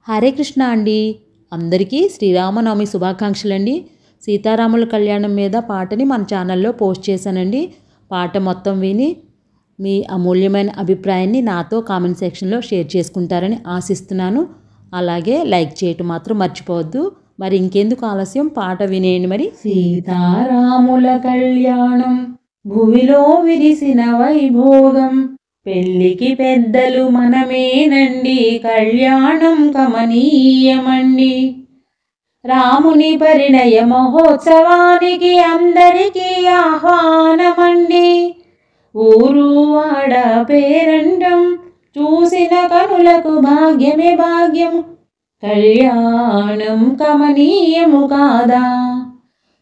హరే కృష్ణ అండి. అందరికీ శ్రీరామనవమి శుభాకాంక్షలు అండి. సీతారాముల కళ్యాణం మీద పాటని మన ఛానల్లో పోస్ట్ చేశానండి. పాట మొత్తం విని మీ అమూల్యమైన అభిప్రాయాన్ని నాతో కామెంట్ సెక్షన్లో షేర్ చేసుకుంటారని ఆశిస్తున్నాను. అలాగే లైక్ చేయటం మాత్రం మర్చిపోవద్దు. మరి ఇంకెందుకు ఆలస్యం, పాట వినేయండి. మరి సీతారాముల కళ్యాణం భువిలో విరిసిన వైభోగం, పెళ్ళికి పెద్దలు మనమేనండి, కళ్యాణం కమనీయమండి. రాముని పరిణయ మహోత్సవానికి అందరికీ ఆహ్వానమండి. ఊరు వాడ పేరంటం చూసిన కనులకు భాగ్యమే భాగ్యం, కళ్యాణం కమనీయము కాదా.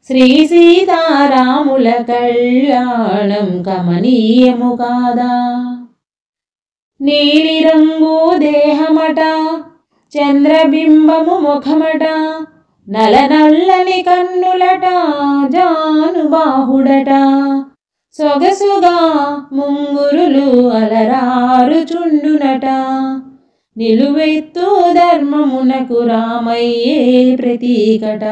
శ్రీ సీతారాముల కళ్యాణం కమనీయము కాదా. నీలిరంగు దేహమట, చంద్రబింబము ముఖమట, నల్లనల్లని కన్నులట, జానుబాహుడట, సొగసుగా ముంగురులు అలరారుచుండునట, నిలువెత్తు ధర్మమునకు రామయ్యే ప్రతీకట,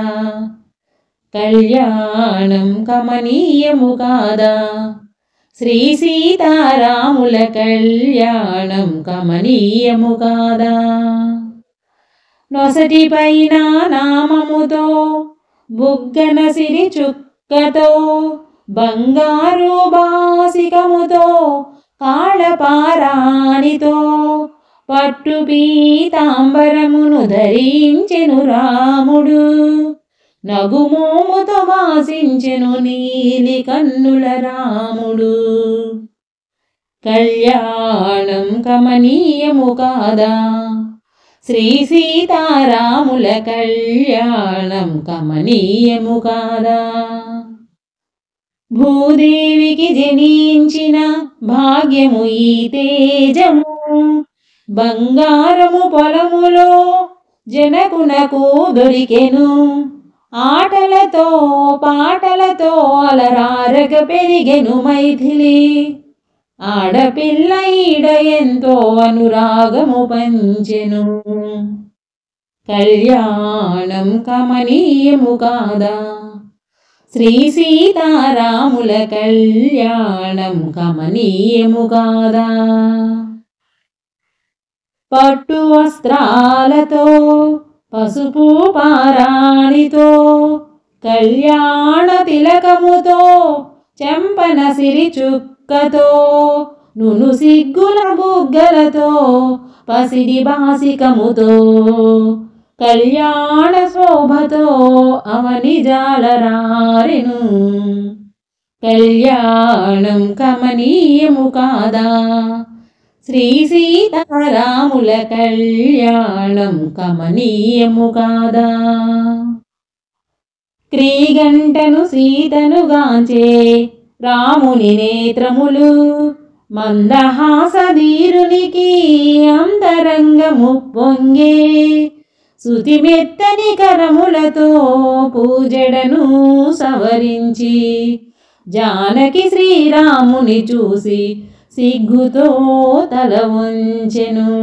కళ్యాణం కమనీయము కాదా. శ్రీ సీతారాముల కళ్యాణం కమనీయము కాదా. నొసటి పైన నామముతో, బుగ్గన సిరి చుక్కతో, బంగారు బాసికముతో, కాళపారాణితో, పట్టు పీతాంబరమును ధరించెను రాముడు, నగుమోముతో వాసించెను నీలి కన్నుల రాముడు, కళ్యాణం కమనీయము కాదా. శ్రీ సీతారాముల కళ్యాణం కమనీయము కాదా. భూదేవికి జనించిన భాగ్యము ఈ తేజము, బంగారము పొలములో జనకునకు దొరికెను, ఆటలతో పాటలతో అలరారగ పెరిగెను మైథిలి, ఆడపిల్ల ఈడ ఎంతో అనురాగము పంచెను, కళ్యాణం కమనీయము కాదా. శ్రీ సీతారాముల కళ్యాణం కమనీయము కాదా. పట్టు వస్త్రాలతో, పసుపు పారాణితో, కళ్యాణ తిలకముతో, చెంపన సిరి చుక్కతో, నును సిగ్గుల బుగ్గలతో, పసిడి బాసికముతో, కళ్యాణ శోభతో అవని జాలరారెను, కళ్యాణం కమనీయము కాదా. శ్రీ సీతారాముల కళ్యాణం కమనీయము కాదా. క్రీగంటను సీతను గాంచే రాముని నేత్రములు, మందహాసధీరునికి అంతరంగము పొంగే, శృతిమెత్తని కరములతో పూజడను సవరించి, జానకి శ్రీరాముని చూసి సిగ్గుతో తల వంచెను,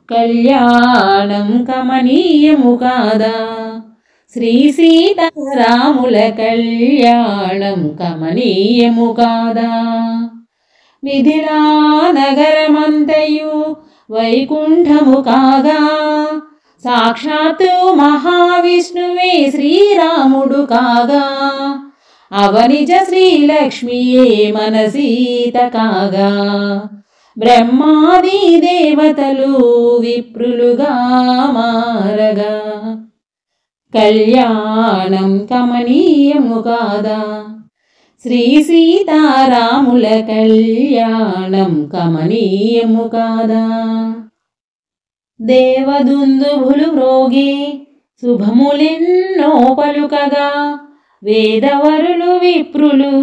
కళ్యాణం కమనీయము కాదా. శ్రీ సీతారాముల కళ్యాణం కమనీయము కాదా. మిథిలా నగరమంతయు వైకుంఠము కాగా, సాక్షాత్తు మహావిష్ణువే శ్రీరాముడు కాగా, అవనిజ శ్రీలక్ష్మియే మన సీత కాగా, బ్రహ్మాది దేవతలు విప్రులుగా మారగా, కళ్యాణం కమనీయము కాదా. శ్రీ సీతారాముల కళ్యాణం కమనీయము కాదా. దేవదుందుభులు మ్రోగి శుభములెన్నో పలుకగా, వేదవరులు విప్రులు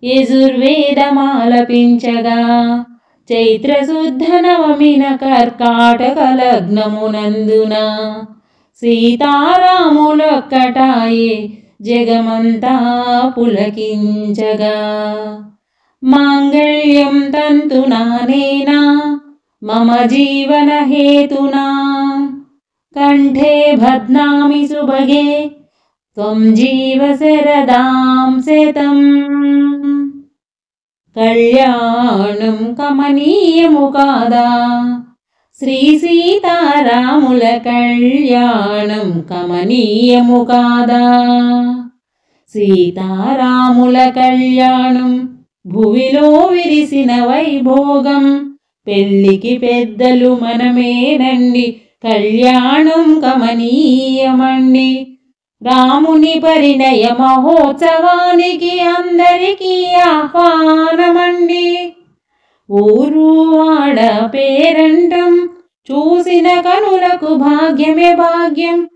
యజుర్వేదమాలపించగా, చైత్రశుద్ధ నవమిన కర్కాటక లగ్నమునందున, సీతారాములొక్కటాయే జగమంతా పులకించగా, మాంగళ్యం తంతునానేనా మమ జీవన హేతునా, కంఠే బధ్నామి సుభగే త్వం జీవ శరదాం శతం. కళ్యాణం కమనీయము కాదా శ్రీ సీతారాముల కళ్యాణం కమనీయము కాదా. సీతారాముల కళ్యాణం భువిలో విరిసిన వైభోగం, పెళ్ళికి పెద్దలు మనమేనండి, కళ్యాణం కమనీయమండి. రాముని పరిణయ మహోత్సవానికి అందరికీ ఆహ్వానమండి. ఊరు వాడ పేరంటం చూసిన కనులకు భాగ్యమే భాగ్యం,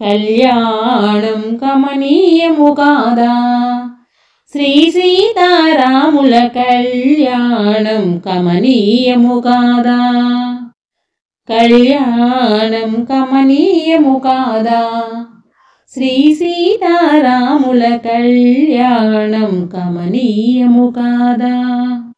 కళ్యాణం కమనీయము కాదా. శ్రీ సీతారాముల కళ్యాణం కమనీయము కాదా. కళ్యాణం కమనీయము కాదా. శ్రీ సీతారాముల కళ్యాణం కమనీయము కాదా.